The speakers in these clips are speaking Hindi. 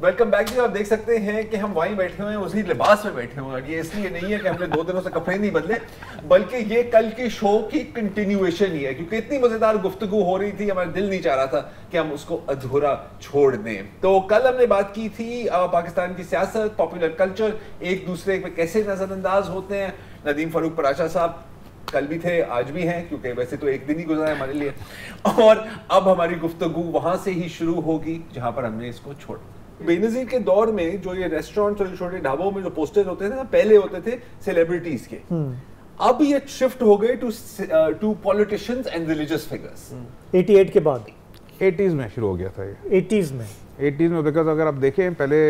वेलकम बैक जी। आप देख सकते हैं कि हम वहीं बैठे हुए हैं, उसी लिबास में बैठे हुए हैं। ये इसलिए नहीं है कि हमने 2 दिनों से कपड़े नहीं बदले, बल्कि ये कल की शो की कंटिन्यूएशन ही है, क्योंकि इतनी मजेदार गुफ्तगू हो रही थी, हमारा दिल नहीं चाह रहा था कि हम उसको अधूरा छोड़ दें। तो कल हमने बात की थी पाकिस्तान की सियासत, पॉपुलर कल्चर, एक दूसरे पे कैसे नजरअंदाज होते हैं। नदीम फारूक पराशा साहब कल भी थे, आज भी हैं, क्योंकि वैसे तो एक दिन ही गुजरा है हमारे लिए। और अब हमारी गुफ्तगू वहां से ही शुरू होगी जहां पर हमने इसको छोड़ा। बेनजीर के दौर में जो ये रेस्टोरेंट और छोटे ढाबों में जो पोस्टर होते थे ना, पहले होते थे सेलिब्रिटीज के, अब ये शिफ्ट हो गए to politicians and religious figures. 88 के बाद 80s में शुरू हो गया था ये। 80s में बिकॉज अगर आप देखें पहले,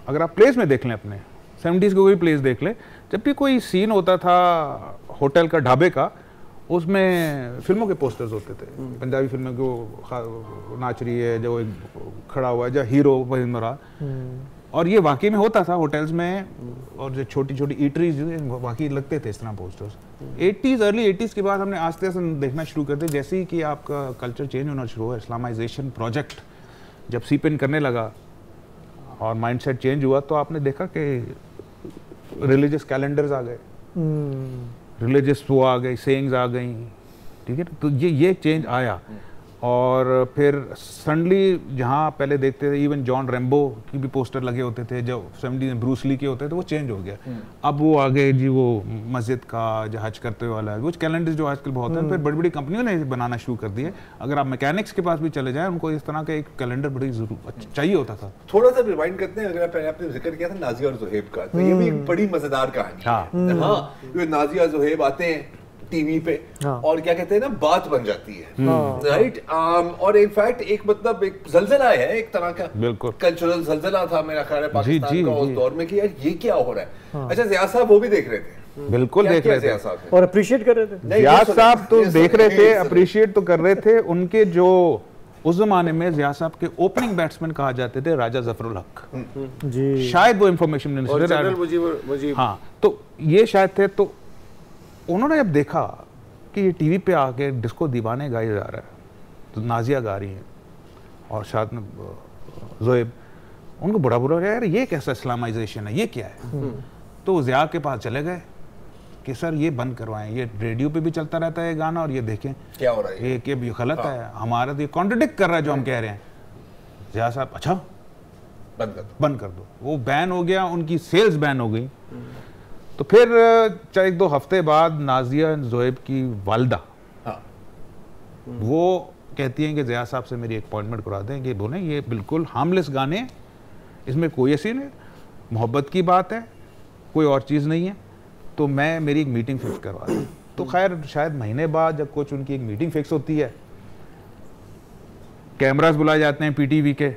अगर आप प्लेस में देख लें, अपने 70s के कोई प्लेस देख लें, जब भी कोई सीन होता था होटल का, ढाबे का, उसमें फिल्मों के पोस्टर्स होते थे। पंजाबी फिल्में को नाच रही है, जो एक खड़ा हुआ है, जो हीरो वही, और ये वाकई में होता था होटल्स में, और जो छोटी छोटी ईटरीज वाकई लगते थे इस तरह पोस्टर्स। 80s, अर्ली 80s के बाद हमने आस्ते आस्ते देखना शुरू करते, जैसे ही कि आपका कल्चर चेंज होना शुरू हुआ, इस्लामाइजेशन प्रोजेक्ट जब सीप इन करने लगा और माइंडसेट चेंज हुआ, तो आपने देखा कि रिलीजियस कैलेंडर्स आ गए, रिलीजियस वो आ गई, सेइंग्स आ गई, ठीक है। तो ये चेंज आया, और फिर सडनली जहाँ पहले देखते थे इवन जॉन रैम्बो की भी पोस्टर लगे होते थे, जो 70 में ब्रूस ली के होते थे, वो चेंज हो गया। अब वो आ गए जी, वो मस्जिद का जो हज करते वाला, वो कैलेंडर जो आजकल बहुत है, फिर बड़ी बड़ी कंपनियों ने बनाना शुरू कर दिए। अगर आप मैकेनिक्स के पास भी चले जाएं, उनको इस तरह का एक कैलेंडर बड़ी चाहिए होता था। थोड़ा सा रिवाइंड करते हैं, अगर आपने जिक्र किया था नाजिया और ज़ुहैब का, तो ये भी एक बड़ी मजेदार कहानी है। हाँ, नाजिया ज़ुहैब आते हैं टीवी पे, और क्या कहते हैं ना, बात बन जाती है, राइट। और इनफैक्ट एक मतलब एक जलजला है, एक तरह का बिल्कुल कल्चरल जलजला था मेरा ख्याल है पाकिस्तान का उस दौर में, कि यार ये क्या हो रहा है। अच्छा, ज़िया साहब वो भी देख रहे थे, बिल्कुल देख रहे थे और अप्रिशिएट कर रहे थे। ज़िया साहब तो देख रहे थे, अप्रिशिएट तो कर रहे थे। उनके जो उस जमाने में ज़िया साहब के ओपनिंग बैट्समैन कहा जाते थे राजा जफरुल हक जी, शायद वो इंफॉर्मेशन मिनिस्टर, हाँ, तो ये शायद थे। तो उन्होंने जब देखा कि ये टीवी पे आके डिस्को दीवाने गाया जा रहा है, तो नाजिया गा रही हैं और साथ में ज़ुहैब, उनको बड़ा बुरा लगा, यार ये कैसा इस्लामाइजेशन है, ये क्या है। तो ज़िया के पास चले गए कि सर ये बंद करवाएं, ये रेडियो पे भी चलता रहता है गाना, और ये देखें क्या हो रहा है, ये गलत है, हमारा तो ये कॉन्ट्रडिक्ट कर रहा है जो हम कह रहे हैं। ज़िया साहब, अच्छा बंद कर दो। वो बैन हो गया, उनकी सेल्स बैन हो गई। तो फिर 1-2 हफ्ते बाद नाजिया ज़ुहैब की वालदा वो कहती हैं कि ज़िया साहब से मेरी अपॉइंटमेंट करा दें, कि बोलें ये बिल्कुल हार्मलेस गाने, इसमें कोई ऐसी नहीं, मोहब्बत की बात है, कोई और चीज़ नहीं है, तो मैं मेरी एक मीटिंग फिक्स करवा दूँ। तो खैर शायद महीने बाद जब कुछ उनकी एक मीटिंग फिक्स होती है, कैमरास बुलाए जाते हैं पीटीवी के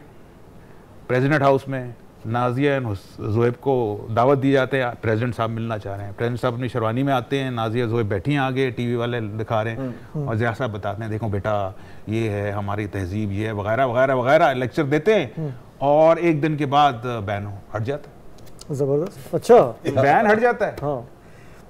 प्रेसिडेंट हाउस में, नाजिया एंड ज़ुहैब को दावत दी जाते हैं, प्रेसिडेंट साहब मिलना चाह रहे हैं। प्रेसिडेंट साहब अपनी शेरवानी में आते हैं, नाजिया ज़ुहैब बैठी हैं आगे, टीवी वाले दिखा रहे हैं, और ज़िया साहब बताते हैं, देखो बेटा ये है हमारी तहजीब, ये है वगैरह वगैरह वगैरह, लेक्चर देते हैं, और एक दिन के बाद बैन हट जाता है। जबरदस्त। अच्छा, बैन हट जाता है। हाँ,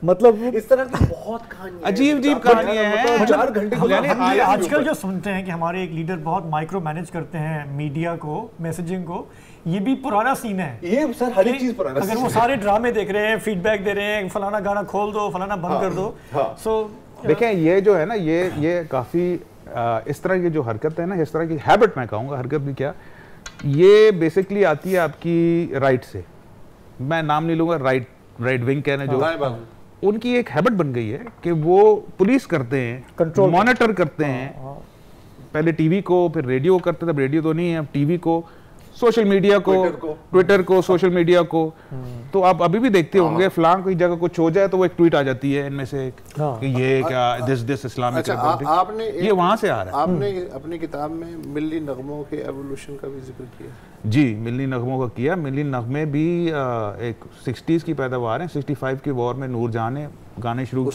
मतलब इस तरह की बहुत कहानी, अजीब कहानियां हैं। 4 घंटे आजकल जो सुनते हैं कि हमारे एक लीडर बहुत माइक्रो मैनेज करते हैं मीडिया को, मैसेजिंग को, ये भी पुराना सीन है। ये सर हर एक चीज पुराना। अगर वो सारे ड्रामे देख रहे हैं, फीडबैक दे रहे हैं, फलाना गाना खोल दो, फलाना बंद कर दो, सो देखें ये जो है ना, ये काफी इस तरह की जो हरकत है ना, इस तरह की हैबिट, मैं कहूँगा हरकत भी क्या, ये बेसिकली आती है आपकी राइट से, मैं नाम नहीं लूंगा, राइट विंग कहने, जो उनकी एक हैबिट बन गई है कि वो पुलिस करते हैं, कंट्रोल मॉनिटर करते हैं। पहले टीवी को, फिर रेडियो करते थे, अब रेडियो तो नहीं है, अब टीवी को, सोशल मीडिया को, ट्विटर को, सोशल मीडिया को। तो आप अभी भी देखते होंगे, फलां कोई जगह कुछ हो जाए तो वो एक ट्वीट आ जाती है इनमें से कि ये क्या दिस इस्लामिक। आपने ये वहां से आ रहा है। आपने अपनी किताब में मिल्ली नगमों के एवोल्यूशन का भी जिक्र किया। जी, मिल्ली नगमों का किया। मिल्ली नगमे भी एक 60s की पैदावार है। 65 के वॉर में नूरजहां ने गाने शुरू किए।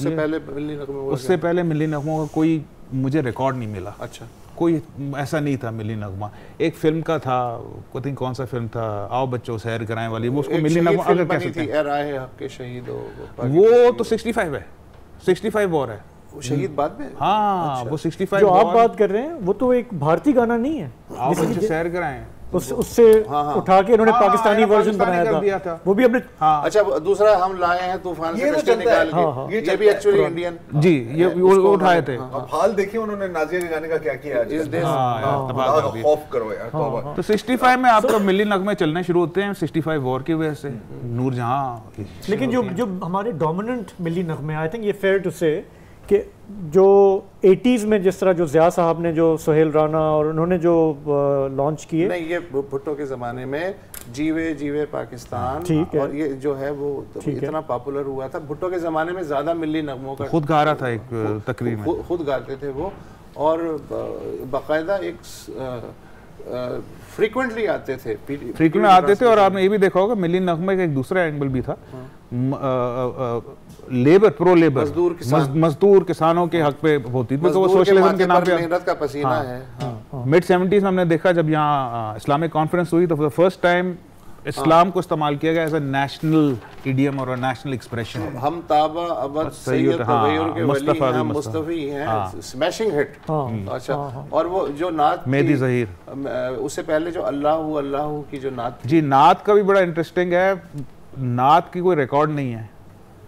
उससे पहले मिल्ली नगमों का कोई मुझे रिकॉर्ड नहीं मिला। अच्छा, कोई ऐसा नहीं था मिल्ली नगमा। एक फिल्म का था, कौन सा फिल्म था, आओ बच्चों सैर कराएं वाली, वो उसको मिल्ली नगमा अगर कह सकते हैं। वो तो 65 है, 65 वॉर है, शहीद बाद में। हाँ, वो 65 जो आप बात कर रहे हैं वो तो एक भारतीय गाना नहीं है। आओ बच्चों सैर कराएं, उससे उठा के इन्होंने पाकिस्तानी वर्जन बनाया था, वो भी अपने। अच्छा, दूसरा हम लाए हैं तूफान से कश्ती निकाल के, ये भी एक्चुअली इंडियन जी, ये वो उठाए थे। अब हाल देखिए उन्होंने नाज़िया के गाने का क्या किया इस देश। खौफ करो यार, तौबा। तो 65 में आपका मिली नगमे चलने शुरू होते हैं 65 वॉर की वजह से, नूरजहां। लेकिन जो हमारे डोमिनेंट मिली नगमे, आई थिंक ये फेयर टू से कि जो 80s में जिस तरह जो ज़िया साहब ने जो सोहेल राना और उन्होंने जो लॉन्च किए, नहीं ये भुट्टो के ज़माने में जीवे जीवे पाकिस्तान, ठीक है, और ये जो है वो इतना पॉपुलर हुआ था। भुट्टो के ज़माने में ज़्यादा मिली नगमों का खुद गा रहा था एक तकरीर में, खुद गाते थे वो, और बाकायदा एक फ्रीक्वेंटली आते थे, फ्रीक्वेंटली आते थे। और आपने ये भी देखा होगा मिली नगमे का एक दूसरा एंगल भी था, लेबर, प्रो लेबर, मजदूर किसानों के हक पे होती थी, तो वो सोशलिज्म के नाम पे मेहनत का पसीना है। मिड 70s में हमने देखा जब यहाँ इस्लामिक कॉन्फ्रेंस हुई तो फर्स्ट टाइम इस्लाम को इस्तेमाल किया गया एज अ नेशनल इडियम और नेशनल एक्सप्रेशन। हम ताबा अबद सैयद तगय्युर के वली हैं, मुस्तफी हैं, स्मैशिंग हिट। अच्छा, और वो जो नात मेहदी ज़हीर, उससे पहले जो अल्लाहू अल्लाहू की जो नात जी, नात का भी बड़ा इंटरेस्टिंग है। नात की कोई रिकॉर्ड नहीं है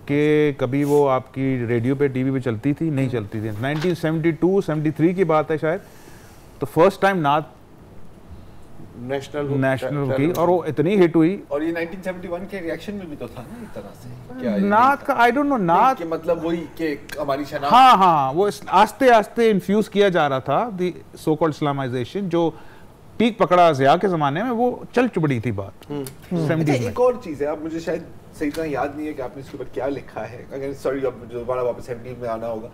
कि कभी वो आपकी रेडियो पे, टीवी पे चलती थी, नहीं चलती थी। 1972-73 की बात है शायद, तो फर्स्ट टाइम नात नेशनल की, और वो इतनी हिट हुई। और ये 1971 के रिएक्शन में भी तो था ना एक तरह से, क्या नात का आई डोंट नो, नात के मतलब वही कि हमारी शनाख्त, हाँ, वो आस्ते आस्ते इन्फ्यूज किया जा रहा था, दी सो कॉल्ड इस्लामाइजेशन, जो पीक पकड़ा ज़िया के ज़माने में, वो चल चुबड़ी थी बात। 70s में एक और चीज़ है, अब मुझे शायद सही तरह याद नहीं है कि आपने इसके ऊपर क्या लिखा है, अगर सॉरी अब दोबारा वापस 70s में आना होगा,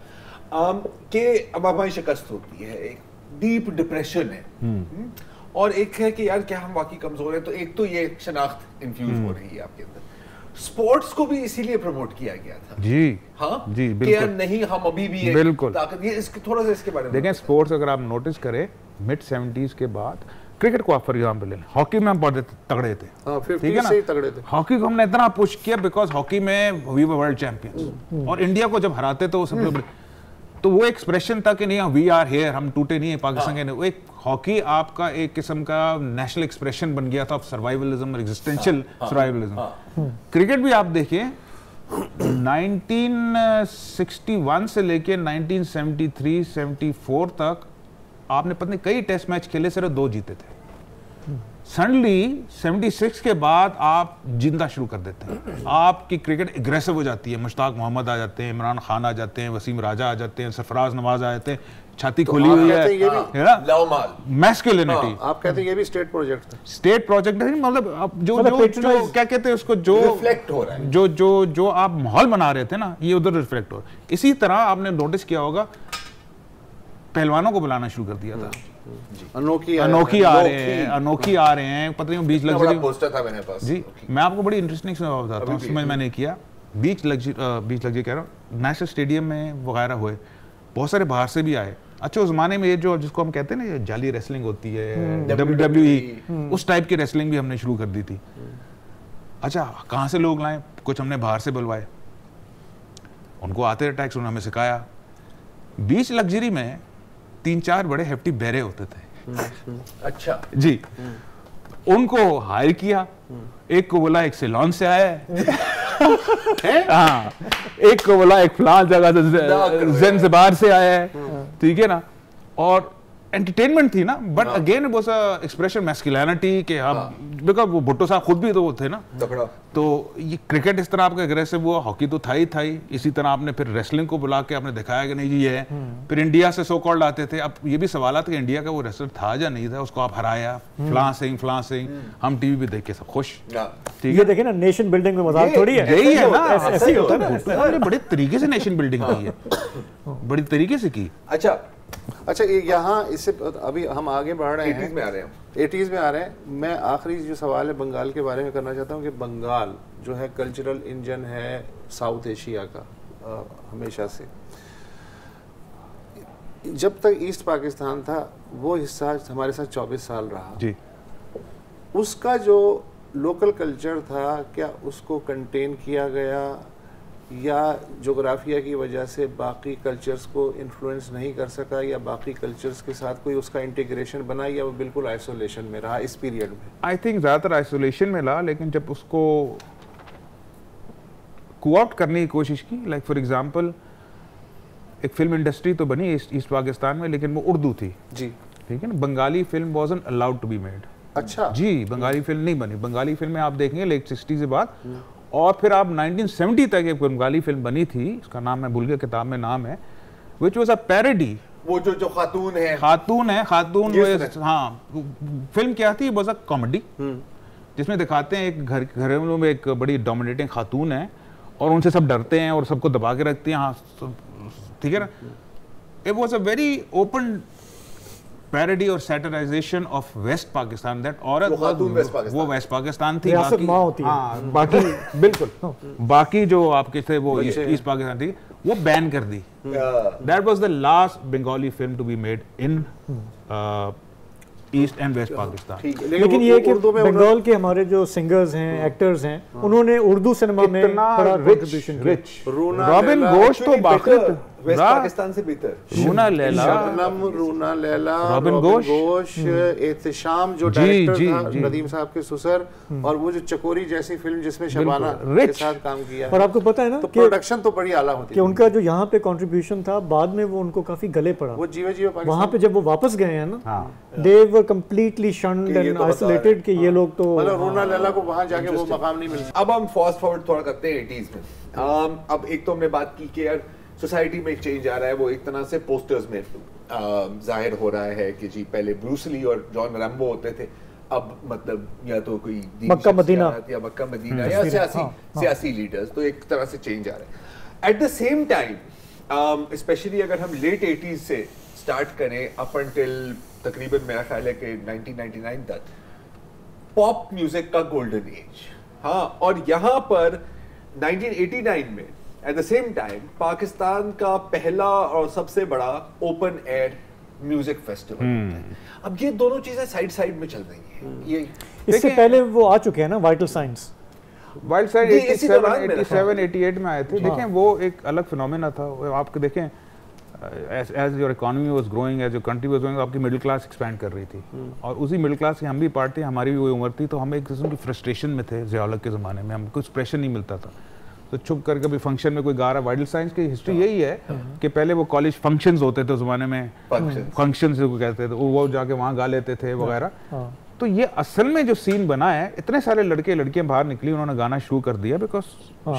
कि अब हमारी शिकस्त होती है, एक डीप डिप्रेशन है, और एक है कि यार क्या हम वाकई कमजोर हैं। तो एक तो ये शनाख्त इन्फ्यूज हो रही है आपके अंदर। स्पोर्ट्स को भी इसीलिए प्रमोट किया गया था जी, हाँ जी, बिल्कुल, यार नहीं हम अभी भी बिल्कुल ताकत, ये इसके थोड़ा सा इसके बारे में देखें। स्पोर्ट्स अगर आप नोटिस करें मिड 70s के बाद, क्रिकेट को आप फॉर एग्जाम्पल ले लें, हॉकी में हम बहुत तगड़े थे, ठीक है ना, हॉकी को हमने इतना पुश किया बिकॉज हॉकी में वी वर वर्ल्ड चैंपियंस, और इंडिया को जब हराते तो सबसे बड़े, तो वो एक्सप्रेशन था कि नहीं वी आर हेयर, हम टूटे नहीं है पाकिस्तान के। वो एक हॉकी आपका एक किस्म का नेशनल एक्सप्रेशन बन गया था ऑफ सर्वाइवलिज्म और एग्जिस्टेंशियल सर्वाइवलिज्म। क्रिकेट भी आप देखिए 1961 से लेके 1973-74 तक आपने पता नहीं कई टेस्ट मैच खेले, सिर्फ 2 जीते थे। सडनली 76 के बाद आप जिंदा शुरू कर देते हैं, आपकी क्रिकेट एग्रेसिव हो जाती है, मुश्ताक मोहम्मद आ जाते हैं, इमरान खान आ जाते हैं, वसीम राजा आ जाते हैं, सरफराज नवाज आ जाते हैं, छाती खोली हुई है ना, मैस्कुलिनिटी। आप कहते हैं ये भी स्टेट प्रोजेक्ट था? स्टेट प्रोजेक्ट नहीं, मतलब अब जो क्या कहते हैं उसको, जो रिफ्लेक्ट हो रहा है, जो आप माहौल बना रहे थे ना, ये उधर रिफ्लेक्ट हो रहा है। इसी तरह आपने नोटिस किया होगा पहलवानों को बुलाना शुरू कर दिया था, अनोखी आ रहे हैं, पता नहीं बीच लग्जरी पोस्टर था मेरे पास जी। मैं आपको बड़ी इंटरेस्टिंग से बताता हूँ, समझ मैंने किया, बीच लग्जरी कह रहा हूँ, नेशनल स्टेडियम में वगैरह हुए, बहुत सारे बाहर से भी आए। अच्छा, उस जमाने में ये जो जिसको हम कहते हैं ना, ये जाली रेसलिंग होती है, WWE, उस टाइप की रेसलिंग भी हमने शुरू कर दी थी। अच्छा, कहाँ से लोग लाए? कुछ हमने बाहर से बुलवाए, उनको आते थे टैक्स, उन्होंने हमें सिखाया। बीच लग्जरी में 3-4 बड़े हेफ्टी बैरे होते थे, अच्छा जी, उनको हायर किया। एक को बोला एक सेलॉन से आया है, हाँ, एक को बोला एक फलां जगह से ज़ंज़िबार से आया है, ठीक है ना, और एंटरटेनमेंट थी ना, बट अगेन वो सा एक्सप्रेशन मैस्कुलिनिटी के हम, बिकॉज वो भुट्टो साहब खुद भी तो वो थे ना, तो ये क्रिकेट इस तरह आपका एग्रेसिव हुआ, हॉकी तो था ही। इसी तरह आपने फिर रेसलिंग को बुला के आपने दिखाया कि नहीं जी ये है। फिर इंडिया से सो कॉल्ड आते थे। अब ये भी सवाल था कि इंडिया का वो रेसलर था या नहीं था, उसको आप हराया, फलां सिंह, हम टीवी पे देख के सब खुश, ठीक है। देखिए ना, नेशन बिल्डिंग में मजाक थोड़ी है, यही है ना, ऐसे ही होता है। बड़े तरीके से नेशन बिल्डिंग की है, बड़ी तरीके से की। अच्छा, यहाँ इससे अभी हम आगे बढ़ रहे हैं, 80s में आ रहे हैं। मैं आखिरी जो सवाल है बंगाल के बारे में करना चाहता हूँ कि बंगाल जो है कल्चरल इंजन है साउथ एशिया का, हमेशा से, जब तक ईस्ट पाकिस्तान था वो हिस्सा हमारे साथ 24 साल रहा जी। उसका जो लोकल कल्चर था, क्या उसको कंटेन किया गया या जोग्राफिया की वजह से बाकी कल्चर्स को इन्फ्लुएंस नहीं कर सका, या बाकी कल्चर्स के साथ कोई उसका इंटीग्रेशन बना, या वो बिल्कुल आइसोलेशन में रहा इस पीरियड में? आई थिंक ज़्यादातर आइसोलेशन में रहा, लेकिन जब उसको कोऑप्ट करने की कोशिश की, लाइक फॉर एग्जांपल एक फिल्म इंडस्ट्री तो बनी ईस्ट पाकिस्तान में, लेकिन वो उर्दू थी जी, ठीक है ना। Bengali film wasn't allowed to be made. अच्छा जी, बंगाली फिल्म नहीं बनी। बंगाली फिल्में आप देखेंगे लेट 60 से बाद, और फिर आप 1970 तक एक बंगाली फिल्म बनी थी, उसका नाम मैं भूल गया, किताब में नाम है, विच वाज अ पैरोडी। वो जो खातून है हाँ, फिल्म क्या थी, वाज अ कॉमेडी जिसमें दिखाते हैं एक घरों में एक बड़ी डोमिनेटिंग खातून है और उनसे सब डरते हैं और सबको दबा के रखते हैं, हाँ ठीक है ना। It was a very open parody और सैटिराइजेशन ऑफ वेस्ट पाकिस्तान, दैट औरत वो वेस्ट पाकिस्तान थी, बाकी बिल्कुल बाकी जो आपके थे वो ईस्ट पाकिस्तान थी, वो बैन कर दी। That was the last Bengali film to be made in East and West Pakistan. लेकिन ये कि बंगाल के हमारे जो सिंगर्स हैं, एक्टर्स हैं, उन्होंने उर्दू सिनेमा में बड़ा कंट्रीब्यूशन किया। रॉबिन घोष तो बाकी वेस्ट पाकिस्तान से बेहतर, रूना लैला, रॉबिन घोष, एहतिशाम जो डायरेक्टर था, नदीम साहब के ससुर, और वो जो चकोरी जैसी फिल्म जिसमें शबाना के साथ काम किया। और आपको पता है ना तो प्रोडक्शन तो बड़ी आला होती है कि उनका जो यहाँ पे कंट्रीब्यूशन था, बाद में वो उनको काफी गले पड़ा। वो जीवा जीवा वहाँ पे जब वो वापस गए हैं ना, दे वर कंप्लीटली शन्ड एंड आइसोलेटेड कि ये लोग तो मतलब रूना लैला को वहाँ जाके वो मकाम नहीं मिल। अब हम फास्ट फॉरवर्ड थोड़ा करते हैं 80s में। अब एक तो हमने बात की कि यार सोसाइटी में एक चेंज आ रहा है, वो एक तरह से पोस्टर्स में जाहिर हो रहा है कि जी पहले ब्रूस ली और जॉन रैम्बो होते थे, अब मतलब या तो कोई मक्का मदीना या सियासी लीडर्स, तो एक तरह से चेंज आ रहा है। At the same time specially अगर हम लेट 80s से स्टार्ट करें अप अंटिल तकरीबन मेरा ख्याल है कि 1999 तक, पॉप म्यूजिक का गोल्डन एज। हाँ, और यहाँ पर 1989 में at the same time Pakistan का पहला और सबसे बड़ा ओपन एयर म्यूजिक फेस्टिवल होता है। अब ये दोनों चीजें साइड साइड में चल रही हैं। ये इससे पहले वो आ चुके हैं ना, वाइटल साइंस 87 88 में आए थे। देखें वो एक अलग फिनोमेना था। आपके देखें as your economy was growing, as your country was growing, आपकी मिडिल क्लास एक्सपैंड कर रही थी, और उसी मिडिल क्लास की हम भी पार्ट थे, हमारी भी वही उम्र थी, तो हम एक किस्म की फ्रस्ट्रेशन में थे। ज़िया-उल-हक के ज़माने में हमको एक्सप्रेशन नहीं मिलता था, तो छुप कर कभी फंक्शन में कोई गा रहा। वाइटल साइंस की हिस्ट्री यही है कि पहले वो कॉलेज फंक्शंस होते थे उस ज़माने में, फंक्शंस को कहते थे, वो जाके वहाँ गा लेते थे वगैरह। तो ये असल में जो सीन बना है, इतने सारे लड़के लड़कियां बाहर निकली, उन्होंने गाना शुरू कर दिया बिकॉज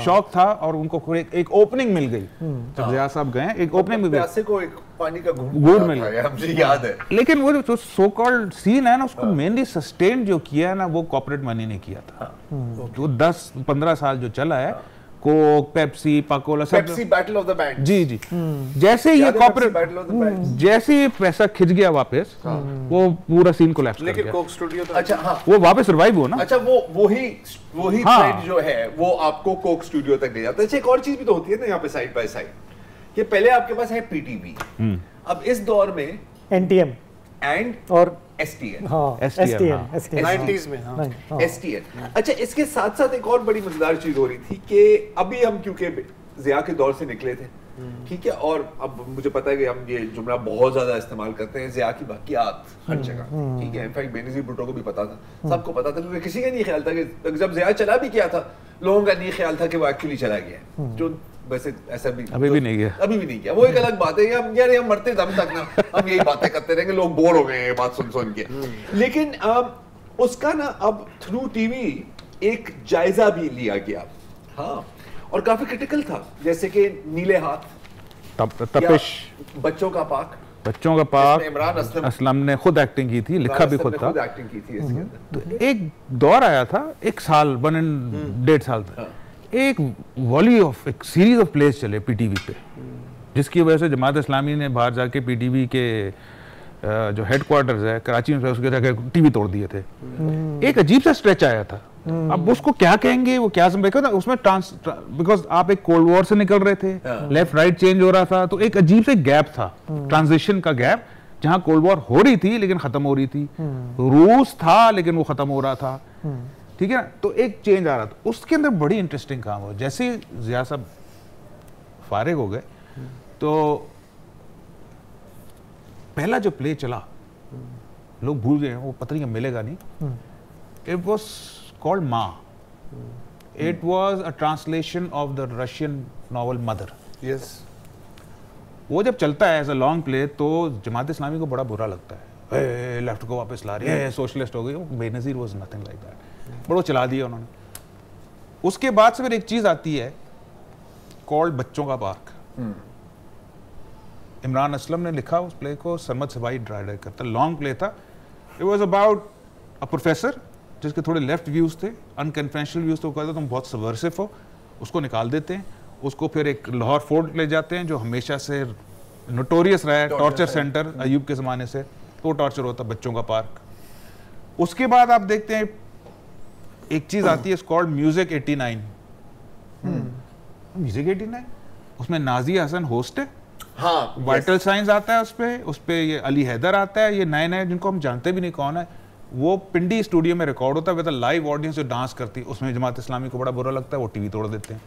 शौक था और उनको एक ओपनिंग मिल गई। जब ज़िया साहब गए एक ओपनिंग मिल गई, को एक पानी का घूंट मिल गया, मुझे याद है। लेकिन वो जो सो कॉल्ड सीन है ना, उसको मेनली सस्टेन जो किया है ना, वो कॉर्पोरेट मनी ने किया था। जो 10-15 साल जो चला है, Coke, Pepsi, Pakola, Pepsi battle of the band, जी जी, जैसे ये कॉर्पोरेट जैसे ये पैसा खिंच गया वापस, वो पूरा सीन कोलैप्स कर गया। लेकिन कोक स्टूडियो तो अच्छा, हाँ, वो वापस रिवाइव हो ना। अच्छा, वही थ्रेड जो है वो आपको कोक स्टूडियो तक ले जाता है। अच्छा, एक और चीज भी तो होती है ना यहाँ पे साइड बाय साइड, कि पहले आपके पास है पीटीवी, अब इस दौर में एनटीएम एंड और STN, STN 90s में, हाँ STN। अच्छा, इसके साथ साथ एक और बड़ी मजेदार चीज हो रही थी कि अभी हम क्योंकि ज़िया के दौर से निकले थे, ठीक है, और अब मुझे पता है कि हम ये जुमला बहुत ज्यादा इस्तेमाल करते हैं, ज़िया की बाकियात हर जगह, ठीक है। इनफैक्ट बेनज़ीर भुट्टो को भी पता था, सबको पता था, क्योंकि किसी का नहीं ख्याल था कि जब ज़िया चला भी किया था, लोगों का नहीं ख्याल था कि वो एक्चुअली चला गया, जो वैसे ऐसा भी अभी भी नहीं किया। वो एक अलग बात है, हम यार हम मरते दम तक ना हम यही बातें करते रहेंगे, लोग बोर हो गए हैं बात सुन के। लेकिन उसका ना अब थ्रू टीवी एक जायजा भी लिया गया, हाँ, और काफी क्रिटिकल था, जैसे कि नीले हाथ, तपिश, बच्चों का पाक, इमरान असलम ने खुद एक्टिंग की थी, लिखा भी खुद था, एक्टिंग की थी इसके अंदर। तो एक दौर आया था, एक साल 1.5 साल तक, एक वॉली ऑफ एक सीरीज ऑफ प्लेस चले पीटीवी पे, जिसकी वजह से जमात इस्लामी ने बाहर जाके पीटीवी के जो हेडक्वार्टर्स है कराची में, उसके जगह टीवी तोड़ दिए थे। एक अजीब सा स्ट्रेच आया था। अब उसको क्या कहेंगे, वो क्या समझेगा, उसमें बिकॉज आप एक कोल्ड वॉर से निकल रहे थे, लेफ्ट राइट चेंज हो रहा था, तो एक अजीब से गैप था, ट्रांजिशन का गैप, जहां कोल्ड वॉर हो रही थी लेकिन खत्म हो रही थी, रूस था लेकिन वो खत्म हो रहा था, ठीक है ना। तो एक चेंज आ रहा था, उसके अंदर बड़ी इंटरेस्टिंग काम हो, जैसे ज़िया साहब फारिग हो गए तो पहला जो प्ले चला लोग भूल गए, वो पता नहीं मिलेगा नहीं, इट वॉज कॉल्ड माँ. It was a translation of the Russian novel mother. Yes. वो जब चलता है एज अ लॉन्ग प्ले तो जमात इस्लामी को बड़ा बुरा लगता है, लेफ्ट को वापस ला रही है, सोशलिस्ट हो गई. Benazir was nothing like that, but वो चला दिया उन्होंने. उसके बाद से फिर एक चीज आती है कॉल्ड बच्चों का पार्क. इमरान असलम ने लिखा उस प्ले को, सरमद सबाई डायरेक्ट करता. लॉन्ग प्ले था. It was about a professor जिसके थोड़े लेफ्ट व्यूज थे, अनकन्वेंशनल व्यूज. तो कहता तुम बहुत सबवर्सिव हो, उसको निकाल देते हैं. उसको फिर एक लाहौर फोर्ट ले जाते हैं जो हमेशा से नोटोरियस रहा है, टॉर्चर सेंटर अयूब के ज़माने से. तो टॉर्चर होता बच्चों का पार्क. उसके बाद आप देखते हैं एक चीज़ आती है कॉल्ड म्यूजिक 89. म्यूजिक 89 उसमें नाजिया हसन होस्ट है. हाँ, वाइटल साइंस आता है उस पे ये अली हैदर आता है, ये नए नए जिनको हम जानते भी नहीं कौन है. वो पिंडी स्टूडियो में रिकॉर्ड होता है विद लाइव ऑडियंस जो डांस करती है. उसमें जमात इस्लामी को बड़ा बुरा लगता है, वो टीवी तोड़ देते हैं.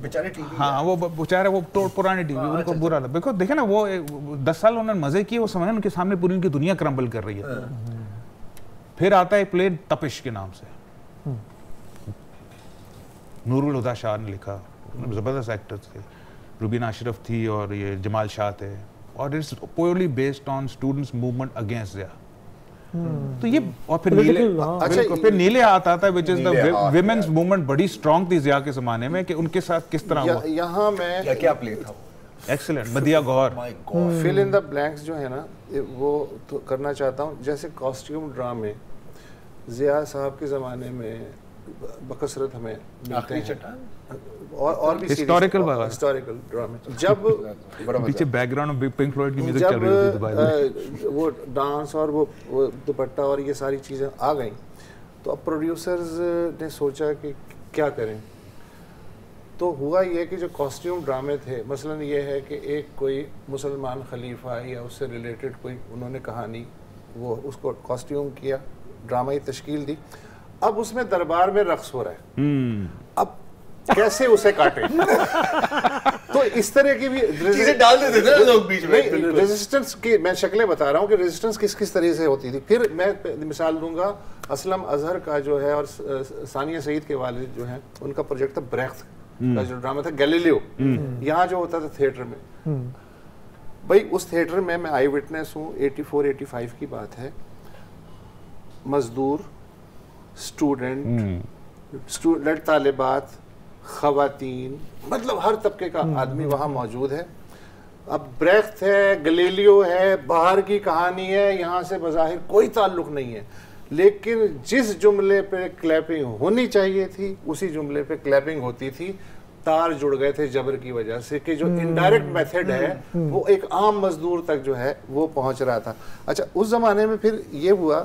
बेचारे टीवी. हाँ, वो बेचारे वो पुरानी टीवी उनको बुरा लगा. देखो देखे ना, वो 10 साल उन्होंने मजे किए, वो समझ उनके सामने पूरी उनकी दुनिया क्रम्बल कर रही है. फिर आता है प्ले तपिश के नाम से, नूरुल हुदा शाह ने लिखा. जबरदस्त एक्टर्स थे, रुबीना अशरफ थी और ये जमाल शाह थे. और it's purely based on students movement against Zia. तो ये और फिर नीले, अच्छा, फिर नीले हाथ आता है which is the women's movement. बड़ी स्ट्रांग थी ज़िया के ज़माने में कि उनके साथ किस तरह हुआ. यहाँ मैं क्या प्ले था. Excellent. Madiha Gauhar. Fill in the blanks जो है ना, वो तो करना चाहता हूँ. जैसे कॉस्ट्यूम ड्रामे ज़िया साहब के ज़माने में बकसरत हमें मिलते हैं, और भी हिस्टोरिकल ड्रामे. जब पीछे बैकग्राउंड में पिंक फ्लॉयड की म्यूजिक चल रही थी, वो डांस और वो दुपट्टा और ये सारी चीज़ें आ गई, तो अब प्रोड्यूसर्स ने सोचा कि क्या करें. तो हुआ ये कि जो कॉस्ट्यूम ड्रामे थे, मसलन ये है कि एक कोई मुसलमान खलीफा या उससे रिलेटेड कोई उन्होंने कहानी, वो उसको कॉस्ट्यूम किया, ड्रामा की तश्कील दी. अब उसमें दरबार में रक्स हो रहा है. अब कैसे उसे काटे. तो इस तरह की भी चीजें डाल देते थे लोग बीच में. रेजिस्टेंस की मैं शक्लें बता रहा हूँ कि रेजिस्टेंस किस किस तरह से होती थी. फिर मैं मिसाल दूंगा, असलम अजहर का जो है और सानिया सईद के वालिद जो है, उनका प्रोजेक्ट था ब्रेख्त का जो ड्रामा था गैलीलियो. यहाँ जो होता था थिएटर में, भाई उस थिएटर में मैं आई विटनेस हूँ. 84-85 की बात है. मजदूर, स्टूडेंट, तालिबात, खवातीन, मतलब हर तबके का आदमी वहाँ मौजूद है. अब ब्रेख्त है, गैलीलियो है, बाहर की कहानी है, यहाँ से बज़ाहिर कोई ताल्लुक नहीं है, लेकिन जिस जुमले पे क्लैपिंग होनी चाहिए थी उसी जुमले पे क्लैपिंग होती थी. तार जुड़ गए थे जबर की वजह से कि जो इनडायरेक्ट मेथड है वो एक आम मजदूर तक जो है वो पहुंच रहा था. अच्छा, उस जमाने में फिर ये हुआ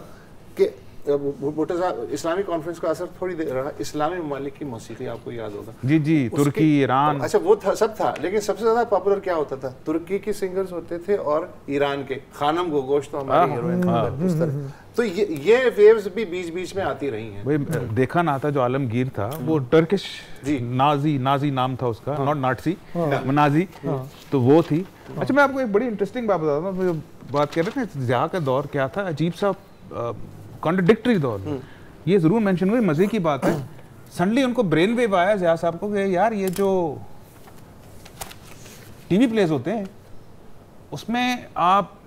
कि भुट्टो साहब, इस्लामी कॉन्फ्रेंस का असर थोड़ी देर रहा. इस्लामी ममालिक की मौसीकी आपको याद होगा. जी जी, तुर्की, ईरान. अच्छा, वो था, सब था, लेकिन सबसे ज्यादा पॉपुलर क्या होता था? तुर्की के सिंगर्स होते थे और ईरान के. खानम गोगोश तो हमारी हीरोइन थी उस तरह. तो ये वेव्स भी बीच बीच में आती रही हैं. भाई देखा ना था जो आलमगीर था, वो टर्किश नाजी नाम था उसका, नॉट नाटसी, नाजी. तो वो थी. अच्छा, मैं आपको एक बड़ी इंटरेस्टिंग बात बताता हूँ. बात कर रहे थे ज़िया का दौर क्या था, अजीब सा कॉन्ट्रडिक्टरी दौर. ये जरूर मेंशन हुई, मजे की बात है. सडनली उनको ब्रेन वेव आया ज़िया साहब को कि यार ये जो टीवी प्लेस होते हैं उसमें आप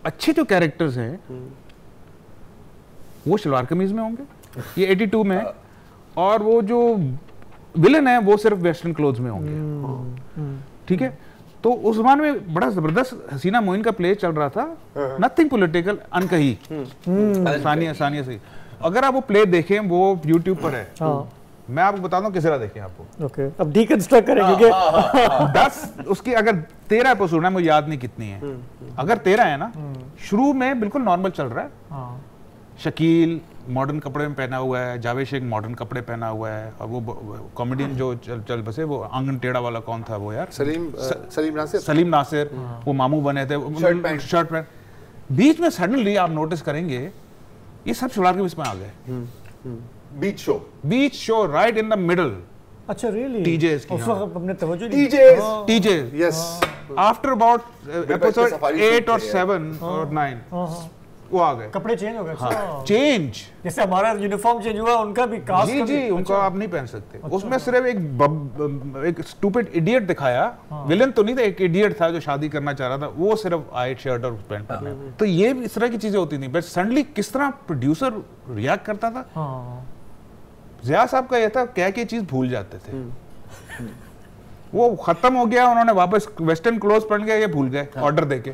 अच्छे जो कैरेक्टर्स हैं वो शलवार कमीज में होंगे, ये 82 में, और वो जो विलन है वो सिर्फ वेस्टर्न क्लोथ्स में होंगे. ठीक है. तो उस जमाने में बड़ा जबरदस्त हसीना मोइन का प्ले चल रहा था, नथिंग पॉलिटिकल, अनकही. सानिया सही. अगर आप वो प्ले देखें, वो YouTube पर है. मैं आपको बताता हूँ किस तरह देखें आपको. ओके, अब डीकंस्ट्रक्ट करेंगे. 10 उसकी अगर 13 एपिसोड है, मुझे याद नहीं कितनी है. अगर 13 है ना, शुरू में बिल्कुल नॉर्मल चल रहा है. शकील मॉडर्न कपड़े में पहना हुआ है, जावेद शेख मॉडर्न कपड़े पहना हुआ है, और वो कॉमेडियन जो चल बसे, वो आंगन टेढ़ा वाला कौन था वो यार, सलीम नासिर. वो मामू बने थे, शर्ट पैंट. बीच में सडनली आप नोटिस करेंगे ये सब शलवार के बीच में आ गए. बीच show right in the middle. अच्छा रियली TJs की, उस हाँ। वक्त हमने तवज्जो नहीं TJs yes after about episode Safari 8 और शूट 7 और 9 हाँ। वो आ गए। कपड़े चेंज हो गए। अच्छा। चेंज जैसे हमारा यूनिफॉर्म चेंज हुआ उनका भी कास्ट जी जी, उनको आप नहीं पहन सकते। उसमें सिर्फ एक स्टूपिड इडियट दिखाया, विलन तो नहीं था, एक इडियट था जो शादी करना चाह रहा था, वो सिर्फ वाइट शर्ट और पैंट पहना। तो ये इस तरह की चीजें होती थी। बट सडनली किस तरह प्रोड्यूसर रिएक्ट करता था, ज़िया साहब का यह था क्या कि चीज भूल जाते थे। वो खत्म हो गया, उन्होंने वापस वेस्टर्न क्लोथ पहन के ये भूल गए ऑर्डर देके।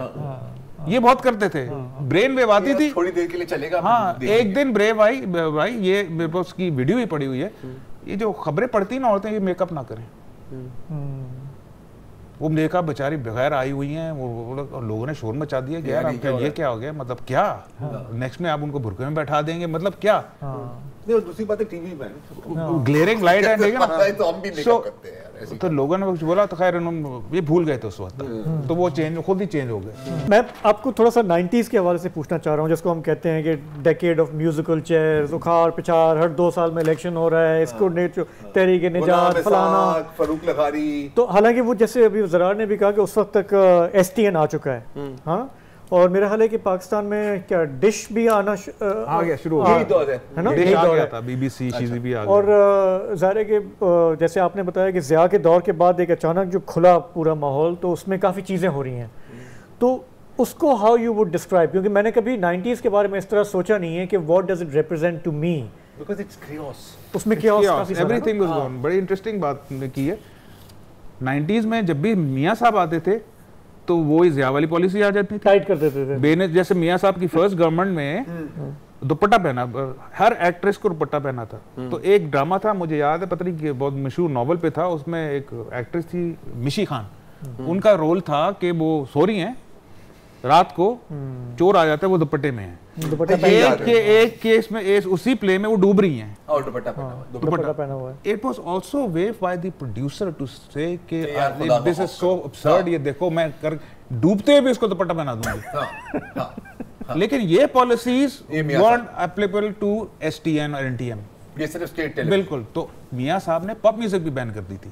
ये बहुत करते थे। ब्रेन वेव आती थी, थोड़ी देर के लिए चलेगा। हाँ, एक दिन ब्रेव आई भाई, ये मेरे पास उसकी वीडियो ही पड़ी हुई है, ये जो खबरें पढ़ती ना औरतें, ये मेकअप ना करें। वो मेकअप बेचारी बगैर आई हुई हैं, वो लोगों ने शोर मचा दिया कि यार आपका ये क्या हो गया, मतलब क्या नेक्स्ट में आप उनको बुरके में बैठा देंगे, मतलब क्या। नहीं, दूसरी बात है टीवी में ग्लेयरिंग लाइट है, लेकिन तो हम भी मेकअप करते हैं यार ऐसी। तो लोगों ने कुछ बोला तो खैर उन्होंने ये भूल गए थे उस वक्त, तो वो चेंज खुद ही चेंज हो गए। मैं आपको थोड़ा सा 90s के हवाले से पूछना चाह रहा हूँ, जिसको हम कहते हैं कि डेकेड ऑफ म्यूजिकल चेयर्स, उखाड़ पिछाड़, हर 2 साल में इलेक्शन हो रहा है, इसको तहरीक निजात फलाना, फरूक लगारी। तो हालांकि वो जैसे अभी ज़रार ने भी कहा कि उस वक्त तक STN आ चुका है, हाँ, और मेरा ख्याल है कि पाकिस्तान में क्या डिश भी आना आ गया, शुरू हो यही गया, दौर है ना, डिश यही आ दौर गया है। था, BBC चीज़ें भी आ गई। और ज़ाहिर है कि जैसे आपने बताया कि ज़िया के दौर के बाद एक अचानक जो खुला पूरा माहौल, तो उसमें काफ़ी चीज़ें हो रही हैं, तो उसको हाउ यू वुड डिस्क्राइब, क्योंकि मैंने कभी 90s के बारे में इस तरह सोचा नहीं है कि what does it represent to me, because it's chaos। उसमें chaos काफी सारा है ना? Everything was gone. बड़ी इंटरेस्टिंग बात की है, 90s में जब भी मियाँ साहब आते थे तो वो ही ज़िया वाली पॉलिसी आ जाती थी, टाइट कर देते थे। बेने जैसे मियाँ साहब की फर्स्ट गवर्नमेंट में दुपट्टा पहना, हर एक्ट्रेस को दुपट्टा पहना था। तो एक ड्रामा था, मुझे याद है, पता नहीं कि बहुत मशहूर नॉवल पे था, उसमें एक एक्ट्रेस थी मिशी खान, उनका रोल था कि वो सो रही हैं, रात को चोर आ जाता है, वो दुपट्टे में है, दुपट्टा एक केस में उसी प्ले में वो डूब रही हैं, और दुपट्टा पहना हुआ, दुपट्टा पहना हुआ है। It was also a way by the producer to say कि यार खुदा this is so absurd, ये देखो मैं डूबते हुए भी इसको दुपट्टा पहना दूंगी। लेकिन ये policies weren't applicable to STN और NTM, ये सिर्फ स्टेट टेलीविजन। बिल्कुल। तो मियाँ साहब ने पॉप म्यूजिक भी बैन कर दी थी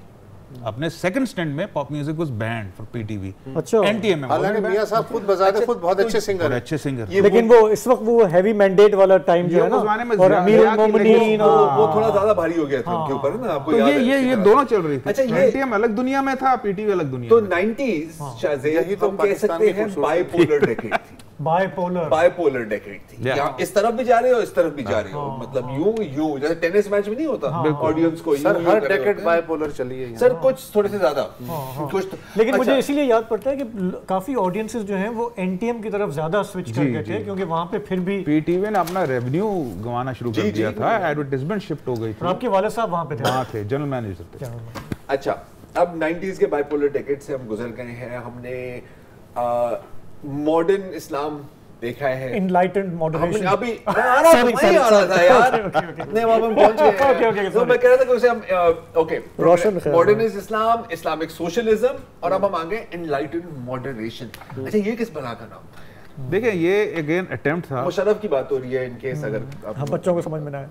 अपने सेकंड स्टैंड में, pop music was band for PTV। अच्छा। NTM में हालांकि मियां साहब खुद बजाते खुद बहुत अच्छे सिंगर और हैं। अच्छे सिंगर, लेकिन वो इस वक्त वो हैवी मैंडेट वाला टाइम जो है ना, उस जमाने में और ज़िया अमीरुल की मोमिनीन लेकिन- और वो थोड़ा ज्यादा भारी हो गया था उनके ऊपर ना, आपको तो याद है? ये दोनों चल रही थी। अच्छा, ये- NTM अलग दुनिया में था, PTV अलग दुनिया तो में। 90s शायद यही तो हम कह पाकिस्तान सकते की हैं खूबसूरती बाइपोलर डेकेड थी। बाइपोलर डेकेड थी। Yeah. यहाँ इस तरफ भी जा रहे हो, इस तरफ भी जा रहे हो, मतलब यूं जैसे टेनिस मैच में नहीं होता ऑडियंस को सर यूं हर कर रहे डेकेड होते हैं। बाइपोलर चली है सर कुछ थोड़े से ज्यादा कुछ तो, लेकिन अच्छा, मुझे इसीलिए याद पड़ता है कि काफी ऑडियंसेस जो हैं वो NTM की तरफ ज्यादा स्विच कर गए थे, क्योंकि वहां पे फिर भी PTV ने अपना रेवेन्यू गंवाना शुरू कर दिया था, एडवर्टाइजमेंट शिफ्ट हो गई और थी, आपके वाले साहब वहां पे थे। वहाँ थे जनरल मैनेजर थे। अच्छा, अब 90s के बाइपोलर डेकेड से हम गुजर गए हैं, हमने मॉडर्न इस्लाम देखा है, इनलाइटेंड मॉडरेशन। अभी मैं आ रहा था, वहीं आ रहा था यार, इतने वहां पे पहुंच गए हैं। Okay, तो मैं कह रहा था कि उसे हम ओके रोशन ख्याल। मॉडर्निस्ट इस्लाम, इस्लामिक सोशलिज्म, और अब हम आ गए एनलाइटेंड मॉडरेशन। अच्छा, ये किस बला का नाम था? देखिए ये अगेन अटेम्प्ट था, मुशर्रफ की बात हो रही है, इन केस अगर हाँ, बच्चों को समझ में ना आए।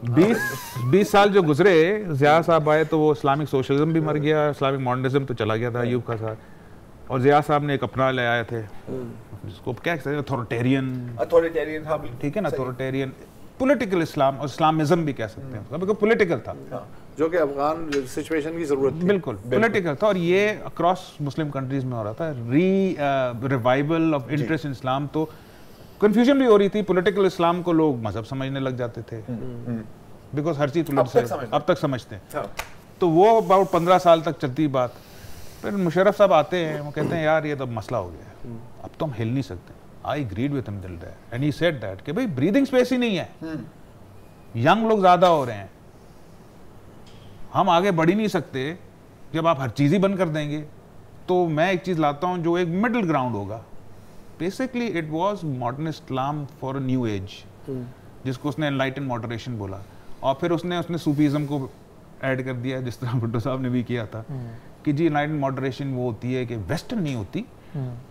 20 साल जो गुजरे, ज़िया साहब आए तो वो इस्लामिक सोशलिज्म भी मर गया, इस्लामिक मॉडर्निज्म तो चला गया था अयूब का साथ, और ज़िया साहब ने एक अपना ले आए थे, जिसको क्या कहते हैं, अथॉरिटेरियन, हाँ बिल्कुल, ठीक है ना, अथॉरिटेरियन पॉलिटिकल इस्लाम, और इस्लामिज्म भी कह सकते हैं, बिल्कुल पॉलिटिकल था, जो कि अफगान सिचुएशन की जरूरत थी। बिल्कुल पॉलिटिकल था, और ये अक्रॉस मुस्लिम कंट्रीज में हो रहा था, रिवाइवल ऑफ इंटरेस्ट इन इस्लाम। तो कंफ्यूजन भी हो रही थी, पॉलिटिकल इस्लाम को लोग मजहब समझने लग जाते थे, बिकॉज हर चीज अब तक समझते हैं। तो वो अबाउट 15 साल तक चलती बात। फिर मुशर्रफ साहब आते हैं, वो कहते हैं यार ये तो मसला हो गया, अब तो हम हिल नहीं सकते। आई एग्रीड विद हिम दिल that, and he said that कि भाई ब्रीदिंग स्पेस ही नहीं है, यंग लोग ज्यादा हो रहे हैं, हम आगे बढ़ ही नहीं सकते जब आप हर चीज ही बंद कर देंगे। तो मैं एक चीज लाता हूं जो एक मिडिल ग्राउंड होगा। Basically it was modern Islam for a new age, जिसको उसने एनलाइटेंड मॉडरेशन बोला, और फिर उसने सूफीज़म को ऐड कर दिया, जिस तरह भुट्टो साहब ने भी किया था कि जी एनलाइटेंड मॉडरेशन वो होती है कि वेस्टर्न नहीं होती,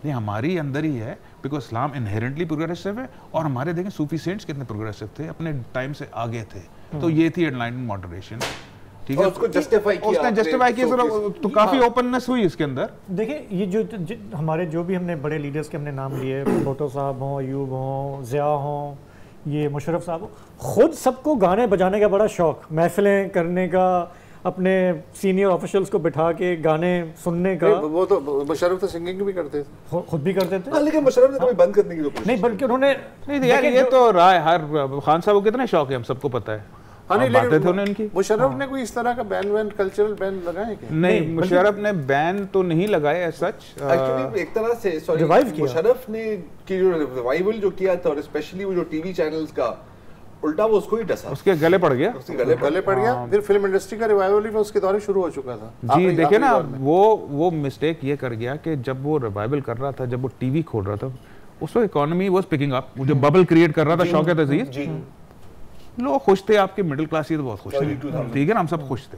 ये हमारी अंदर ही है, बिकॉज इस्लाम इनहेरेंटली प्रोग्रेसिव है, और हमारे देखें सूफी सेंट्स कितने प्रोग्रेसिव थे, अपने टाइम से आगे थे। तो ये थी एनलाइटेंड मॉडरेशन। ठीक है, उसको जस्टिफाई किया, उसने जस्टिफाई किया, तो काफी ओपननेस हुई इसके अंदर। देखिए ये जो हमारे जो भी हमने बड़े लीडर्स के हमने नाम लिए, भुट्टो साहब हों, अयूब हों, ज़िया हों, ये मुशर्रफ साहब हो, खुद सबको गाने बजाने का बड़ा शौक, महफिलें करने का, अपने सीनियर ऑफिशियल्स को बिठा के गाने सुनने का। वो तो मुशर्रफ तो सिंगिंग भी करते थे, खुद भी करते थे। लेकिन मुशर्रफ ने कभी बंद करने की तो कोशिश नहीं, बल्कि उन्होंने नहीं यार, ये तो राय हर खान साहब को कितना शौक है हम सबको पता है। हाँ नहीं, बातें थे उन्हें उनकी। मुशर्रफ ने कोई इस तरह का बैन कल्चरल बैन लगाए क्या? नहीं, मुशर्रफ ने बैन तो नहीं लगाए सच। एक्चुअली एक तरह से सॉरी, रिवाइव किया मुशर्रफ ने की जो रिवाइवल जो किया था, और स्पेशली वो जो टीवी चैनल्स का उल्टा वो उसको ही डसा, उसके गले पड़ गया, उसके गले पड़ गया। फिर फिल्म इंडस्ट्री का रिवाइवल भी उसके दौरान शुरू हो चुका था। जी देखिए ना, वो मिस्टेक ये कर गया कि जब वो रिवाइवल कर रहा था, जब वो टीवी खोल रहा था, उसको इकोनॉमी वाज पिकिंग अप, जो बबल क्रिएट कर रहा था शौकत अजीज, लोग खुश थे, आपके मिडिल क्लास ही तो बहुत खुश थे, ठीक है ना, हम सब खुश थे,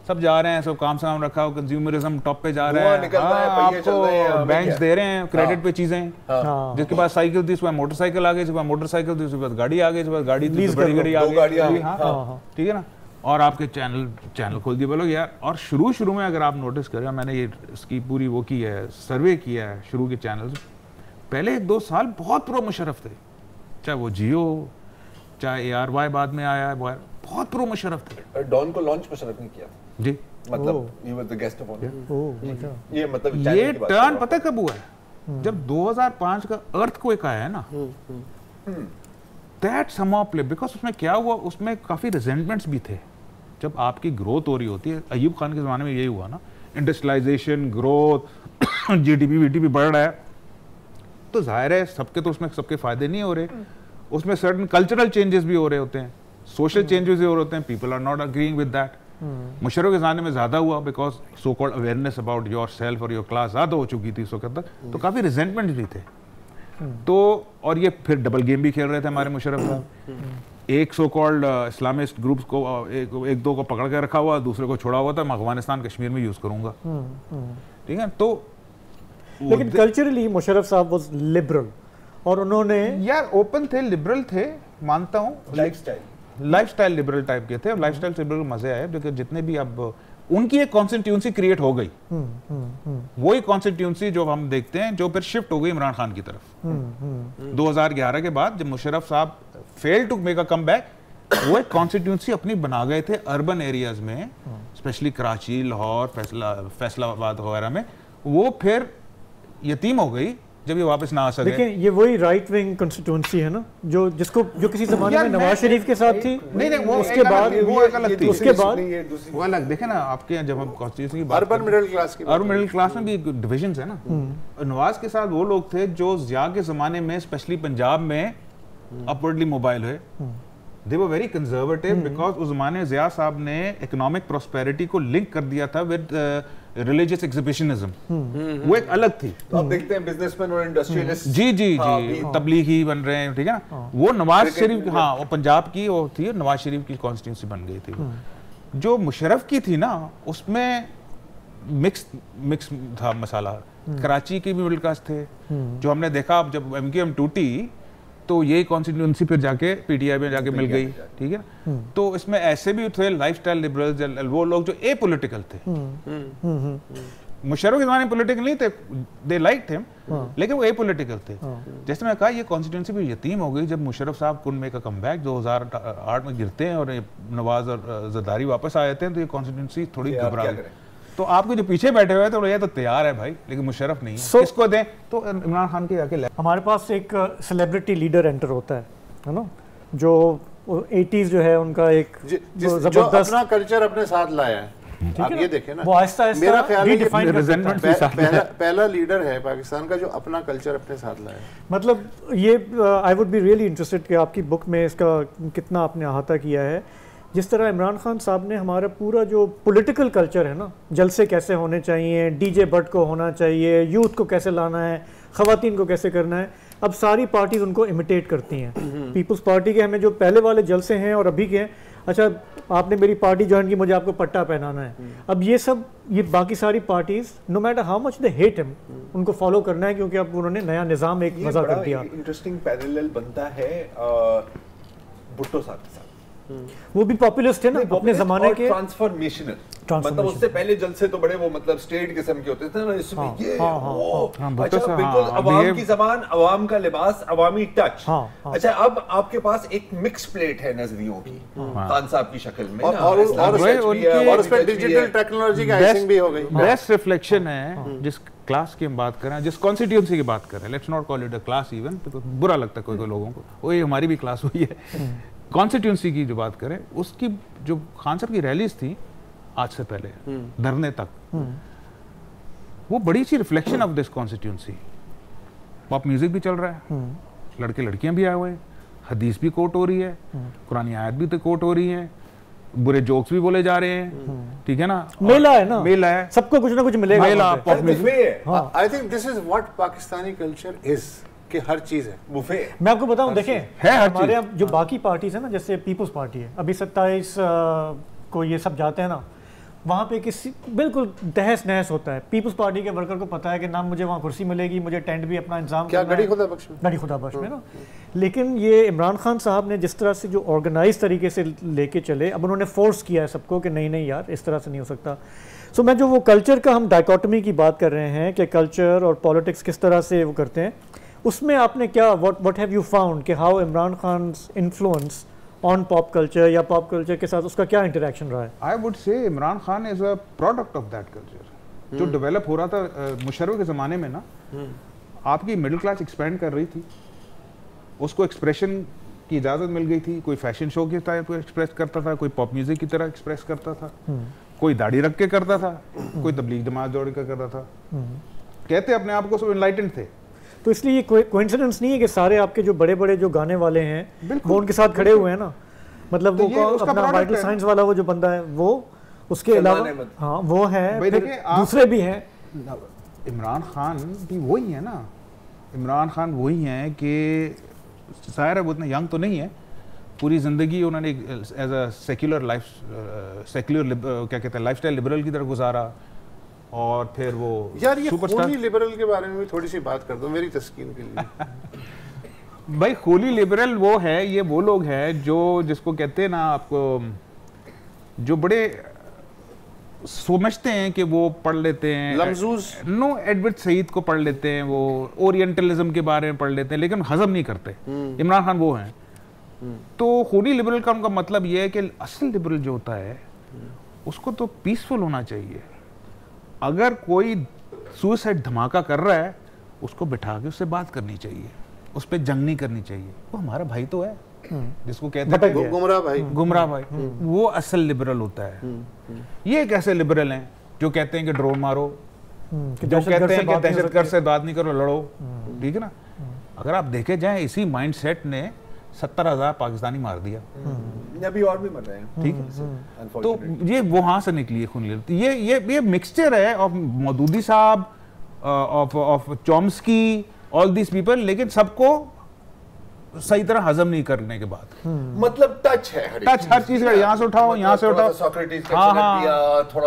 सब जा रहे हैं, सब काम साम रखा हो, कंज्यूमरिज्म टॉप पे जा रहा है, आपको बैंक्स दे रहे हैं क्रेडिट पे चीजें, जिसके पास साइकिल थी उसके बाद मोटरसाइकिल आ गई, उसके बाद मोटरसाइकिल थी उसके बाद गाड़ी आ गई, उसके बाद गाड़ी थी बड़ी गाड़ी आ गई, ठीक है ना, और आपके चैनल खोल दिए बोलोगे यार। और शुरू में अगर आप नोटिस करें, मैंने ये इसकी पूरी वो की है, सर्वे किया है शुरू के चैनल, पहले 1-2 साल बहुत प्रो मुशर्रफ थे, चाहे वो जियो, चाहे ARY बाद में आया है, बहुत प्रो मुशर्रफ थे। डॉन को लॉन्च मुशर्रफ ने किया जी, मतलब you were the guest of honour. ये मतलब ये टर्न पता है कब हुआ है? जब 2005 का अर्थक्वेक आया है ना, दैट समहाउ प्ले, बिकॉज उसमें क्या हुआ, उसमें काफी रिजेंटमेंट्स भी थे। जब आपकी ग्रोथ हो रही होती है, अयूब खान के जमाने में यही हुआ ना, इंडस्ट्रियलाइजेशन, ग्रोथ, GDP बढ़ रहा है, तो जाहिर है सबके तो उसमें सबके फायदे नहीं हो रहे, उसमें सर्टन कल्चरल चेंजेस भी हो रहे होते हैं, सोशल चेंजेस भी हो रहे होते हैं, people are not agreeing with that. Musharraf के ज़माने में ज़्यादा हुआ, because so called awareness about yourself और योर क्लास ज़्यादा हो चुकी थी उस वक्त तक, तो काफ़ी रिजेंटमेंट भी थे। तो और ये फिर डबल गेम भी खेल रहे थे हमारे मुशर्रफ साहब, एक सो कॉल्ड इस्लामिस्ट ग्रुप्स को एक दो को पकड़ के रखा हुआ, दूसरे को छोड़ा हुआ था, मैं अफगानिस्तान कश्मीर में यूज़ करूँगा, ठीक है। तो लेकिन कल्चरली मुशर्रफ साहब वाज लिबरल, और उन्होंने यार ओपन थे, लिबरल थे, मानता हूँ, लाइफस्टाइल लिबरल टाइप के थे, और लाइफस्टाइल से लिबरल मजे आए, क्योंकि जितने भी अब उनकी एक कॉन्स्टिट्यूंसी क्रिएट हो गई, वही कॉन्स्टिट्यूंसी जो हम देखते हैं, जो फिर शिफ्ट हो गई इमरान खान की तरफ 2011 के बाद, जब मुशर्रफ साहब fail to make a comeback, वो एक कॉन्स्टिट्यूंसी अपनी बना गए थे अर्बन एरियाज में, स्पेशली कराची, लाहौर, फैसलाबाद वगैरह में, वो फिर यतीम हो गई जब ये वापस ना आ सके। देखिए ये वही राइट विंग कॉन्स्टिट्यूंसी है ना, जो किसी जमाने में नवाज शरीफ के साथ थी, नहीं वो उसके बाद वो एक अलग थी, उसके बाद वो अलग। देखे ना आपके यहाँ जब हम कॉन्स्टिट्यूंसी की बात, अर्बन मिडिल क्लास की, अर्बन मिडिल क्लास में भी डिविजन्स है ना, नवाज के साथ वो लोग थे जो ज़िया के ज़माने में स्पेशली पंजाब में अपवर्डली मोबाइल हुए, दे वर वेरी कंजर्वेटिव, बिकॉज उस ज़माने ज़िया साहब ने इकोनॉमिक प्रॉस्पेरिटी को लिंक कर दिया था विद रिलीजियस एग्जिबिशनिज्म, वो एक अलग थी। तो आप देखते हैं बिजनेसमैन और इंडस्ट्रियलिस्ट, जी तबलीगी बन रहे हैं, ठीक है ना, वो नवाज शरीफ, हाँ वो पंजाब की वो थी, नवाज शरीफ की कॉन्स्टिट्यूंसी बन गई थी। जो मुशर्रफ की थी ना, उसमें मिक्स था मसाला, कराची की भी मिडिल क्लास थे, जो हमने देखा जब MQM टूटी, तो यही कॉन्स्टिट्यूंसी फिर जाके PTI में जाके मिल गई, ठीक है। तो इसमें ऐसे भी थे लाइफस्टाइल लिबरल्स, वो लोग जो एपॉलिटिकल थे, मुशर्रफ के ज़माने में पॉलिटिकल नहीं थे, दे लाइक्ड हिम, लेकिन वो एपॉलिटिकल थे। जैसे मैं कहा, ये कॉन्स्टिट्यूंसी भी यतीम हो गई जब मुशर्रफ साहब कुड मेक अ कमबैक 2008 में गिरते हैं, और नवाज और जरदारी वापस आ जाते हैं, तो ये कॉन्स्टिट्यूंसी थोड़ी घबरा गई। तो आपके जो पीछे बैठे हुए थे, ये तो तैयार है भाई, लेकिन मुशर्रफ नहीं है, इसको दें तो इमरान खान के जाके। हमारे पास एक सेलिब्रिटी लीडर एंटर होता है ना, जो 80s जो है उनका एक जो अपना कल्चर अपने साथ लाया है। आप ये देखें ना, वो आहिस्ता-आहिस्ता मेरा ख्याल है पहला लीडर है पाकिस्तान का जो अपना कल्चर अपने साथ लाया। मतलब ये I would be really interested कि आपकी बुक में इसका कितना आपने अहाता किया है। जिस तरह इमरान खान साहब ने हमारा पूरा जो पॉलिटिकल कल्चर है ना, जलसे कैसे होने चाहिए, DJ भट्ट को होना चाहिए, यूथ को कैसे लाना है, ख़वातीन को कैसे करना है, अब सारी पार्टीज उनको इमिटेट करती हैं। पीपल्स पार्टी के हमें जो पहले वाले जलसे हैं और अभी के हैं, अच्छा आपने मेरी पार्टी ज्वाइन की, मुझे आपको पट्टा पहनाना है, अब ये बाकी सारी parties no matter how much they hate him, उनको फॉलो करना है, क्योंकि अब उन्होंने नया निज़ाम एक वज़ा कर दिया। इंटरेस्टिंग पैरेलल बनता है भुट्टो साहब के साथ। वो भी पॉपुलिस्ट थे ना अपने जमाने के, ट्रांसफॉर्मेशनल, मतलब उससे पहले जलसे तो बड़े वो मतलब स्टेट किस्म के होते थे ना, इसमें ये वो अच्छा बिल्कुल अवाम की जबान, अवाम का लिबास, अवामी टच। अच्छा अब आपके पास एक मिक्स प्लेट है नजरियों की खान साहब की शक्ल में, और उस पे डिजिटल टेक्नोलॉजी का आइसिंग भी हो गई। बेस्ट रिफ्लेक्शन है जिस क्लास की हम बात कर रहे हैं, जिस कॉन्स्टिट्यूंसी की बात कर रहे हैं, let's not call it a class even, तो बुरा लगता है कोई लोगों को, वो ये हमारी भी क्लास हुई है। कॉन्स्टिट्यूंसी की जो बात करें, उसकी जो खान साहब की रैलीज थी आज से पहले धरने तक, वो बड़ी सी reflection of this constituency. Pop music भी चल रहा है, लड़के लड़कियां भी आए हुए हैं, हदीस भी कोट हो रही है, कुरानी आयत भी तो कोट हो रही है, बुरे जोक्स भी बोले जा रहे हैं, ठीक है ना, मेला है ना, मेला है, सबको कुछ ना कुछ मिलेगा। मेला pop music, I think this is what Pakistani culture is, कि हर चीज है बुफे। मैं आपको बताऊं, देखें है हमारे यहाँ जो बाकी पार्टीज है ना, जैसे पीपल्स पार्टी है, अभी 27 को ये सब जाते हैं ना, वहाँ पे किसी बिल्कुल तहस नहस होता है। पीपल्स पार्टी के वर्कर को पता है कि ना मुझे वहाँ कुर्सी मिलेगी, मुझे टेंट भी अपना इंतजाम क्या गड़ी खुदा बख्श में, गड़ी खुदा बख्श में ना। लेकिन ये इमरान खान साहब ने जिस तरह से जो ऑर्गेनाइज तरीके से लेके चले, अब उन्होंने फोर्स किया है सबको कि नहीं नहीं यार इस तरह से नहीं हो सकता। सो मैं जो वो कल्चर का हम डायकोटमी की बात कर रहे हैं कि कल्चर और पॉलिटिक्स किस तरह से वो करते हैं, उसमें आपने क्या व्हाट हैव यू फाउंड कि how Imran Khan influence on pop culture या पॉप कल्चर के साथ उसका क्या इंटरेक्शन रहा है? I would say Imran Khan is a product of that culture जो डेवलप हो रहा था मुशर्रफ के ज़माने में ना। आपकी मिडिल क्लास एक्सपेंड कर रही थी, उसको एक्सप्रेशन की इजाज़त मिल गई थी, कोई फैशन शो की तरह एक्सप्रेस करता था, कोई पॉप म्यूजिक की तरह एक्सप्रेस करता था, कोई दाढ़ी रख के करता था, कोई तबलीग जमात जोड़ के करता था, कहते अपने आप को सब एनलाइटेंड थे। तो इसलिए ये कोइंसिडेंस नहीं है कि सारे आपके जो बड़े बड़े जो गाने वाले हैं वो उनके साथ खड़े हुए हैं ना, मतलब तो वो अपना वाइटल साइंस वाला वो जो बंदा है वो, उसके अलावा हाँ वो है, दूसरे भी हैं। इमरान खान भी वही है ना, इमरान खान वही हैं कि ज़ाहिर है वो इतना यंग तो नहीं है, पूरी ज़िंदगी उन्होंने एज अ सेक्युलर क्या कहते हैं लाइफस्टाइल लिबरल की तरफ गुजारा, और फिर वो यार ये खूनी लिबरल के बारे में भी थोड़ी सी बात कर दो मेरी तस्कीन के लिए। भाई खूनी लिबरल वो है, ये वो लोग हैं जो जिसको कहते हैं ना आपको, जो बड़े समझते हैं कि वो पढ़ लेते हैं लमजूज नो एडवर्ड सईद को पढ़ लेते हैं, वो ओरिएंटलिज्म के बारे में पढ़ लेते हैं, लेकिन हजम नहीं करते। इमरान खान वो हैं। तो खूनी लिबरल का उनका मतलब ये है कि असल लिबरल जो होता है उसको तो पीसफुल होना चाहिए। अगर कोई सुसाइड धमाका कर रहा है उसको बिठा के उससे बात करनी चाहिए, उस पर जंग नहीं करनी चाहिए, वो हमारा भाई तो है, जिसको कहते हैं गुमराह भाई, वो असल लिबरल होता है। ये एक ऐसे लिबरल हैं जो कहते हैं कि ड्रोन मारो, जो कहते हैं कि दहशतगर्द से बात नहीं करो, लड़ो, ठीक है ना। अगर आप देखे जाएं इसी माइंडसेट ने 70,000 पाकिस्तानी मार दिया, अभी और भी मर रहे हैं, ठीक है। तो ये वहां से निकली है खून। ये मिक्सचर है ऑफ मौदूदी साहब, of Chomsky, all this people, लेकिन सबको सही तरह हजम नहीं करने के बाद, मतलब टच है, टच हर चीज का, यहाँ से उठाओ, यहाँ से उठाओ,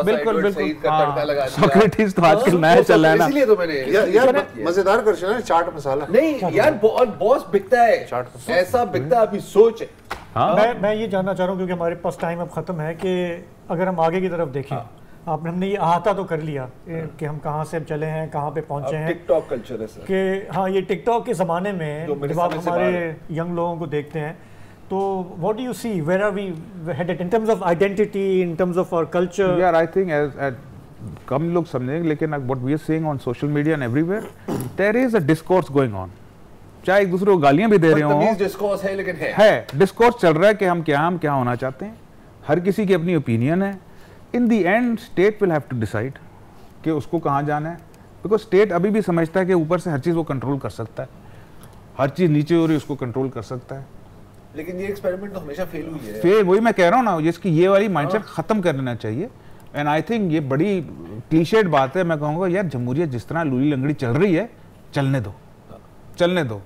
बिल्कुल सोक्रेटिस तो आजकल नया चल रहा है ना, इसलिए तो मैंने यार मजेदार क्वेश्चन है, चाट मसाला नहीं यार, बॉस बिकता है, ऐसा बिकता है, अभी सोच। मैं ये जानना चाह रहा हूँ क्योंकि हमारे पास टाइम अब खत्म है, कि अगर हम आगे की तरफ देखें, हमने ये अहाता तो कर लिया कि हम कहाँ से चले हैं, कहाँ पे पहुँचे हैं, टिकटॉक कल्चर है सर, कि हाँ ये टिकटॉक के ज़माने में जब आप हमारे यंग लोगों को देखते हैं, तो what do you see, where are we headed in terms of identity, in terms of our culture? यार आई थिंक एज कम लोग समझेंगे, लेकिन what we are seeing on social media and everywhere, there is a discourse going on, चाहे एक दूसरे को गालियां भी दे रहे हो, डिस्कोर्स है, लेकिन है डिस्कोर्स चल रहा है कि हम क्या होना चाहते हैं, हर किसी की अपनी ओपिनियन है। In the end state will have to decide कि उसको कहाँ जाना है, बिकॉज स्टेट अभी भी समझता है कि ऊपर से हर चीज़ वो कंट्रोल कर सकता है, हर चीज़ नीचे हो रही है उसको कंट्रोल कर सकता है। लेकिन ये एक्सपेरिमेंट तो हमेशा फेल हुई है, फेल, वही मैं कह रहा हूँ ना, जिसकी ये वाली माइंडसेट खत्म कर देना चाहिए। एंड आई थिंक ये बड़ी क्लीशेड बात है, मैं कहूँगा यार जमहूरियत जिस तरह लूली लंगड़ी चल रही है, चलने दो।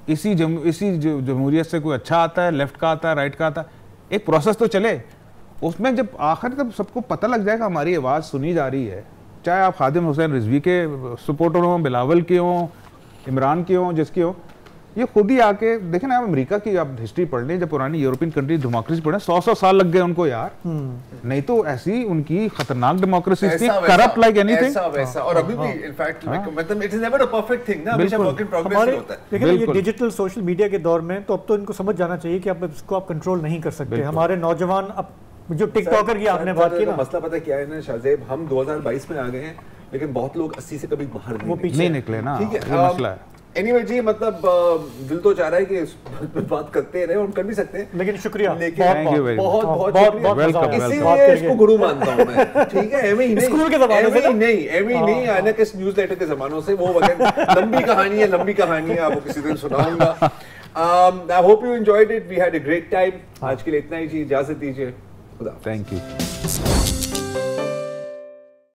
इसी जमहूरियत से कोई अच्छा आता है, लेफ्ट का आता है, राइट का आता है, एक प्रोसेस तो चले, उसमें जब आखिर तब सबको पता लग जाएगा हमारी आवाज़ सुनी जा रही है, चाहे आप खादिम हुसैन रिजवी के सपोर्टर हों, बिलावल के हों, इमरान के हों, जिसके हों, ये खुद ही आके देखें ना, आप अमेरिका की आप हिस्ट्री पढ़ लें, जब पुरानी यूरोपियन कंट्री डेमोक्रेसी पढ़े 100 साल लग गए उनको यार, नहीं तो ऐसी उनकी खतरनाक डेमोक्रेसी थी, करप्ट लाइक एनीथिंग। ऐसा वैसा, और अभी भी इनफैक्ट मतलब it is never a perfect thing ना, हमेशा वर्क इन प्रोग्रेस होता है। लेकिन ये डिजिटल सोशल मीडिया के दौर में तो अब तो इनको समझ जाना चाहिए कि अब इसको आप कंट्रोल नहीं कर सकते। हमारे नौजवान अब जो टिकटॉकर की आपने बात की ना, मसला पता क्या है ना शाहजेब, हम 2022 में आ गए हैं लेकिन बहुत लोग 80 से कभी बाहर नहीं निकले ना, ठीक है, ये मसला है। एनीवे जी, मतलब दिल तो चाह रहा है कि इस बात करते रहे, हम कर भी सकते हैं, लेकिन शुक्रिया, बहुत बहुत इसीलिए इसको गुरु मानता हूं मैं, ठीक है। एम ही नहीं आने के न्यूज़लेटर के जमानों से, वो वगैरह लंबी कहानी है, आपको किसी दिन सुनाऊंगा। I hope you enjoyed it. We had a great time. आज के लिए इतना ही, इजाजत दीजिए, खुदा। Thank you.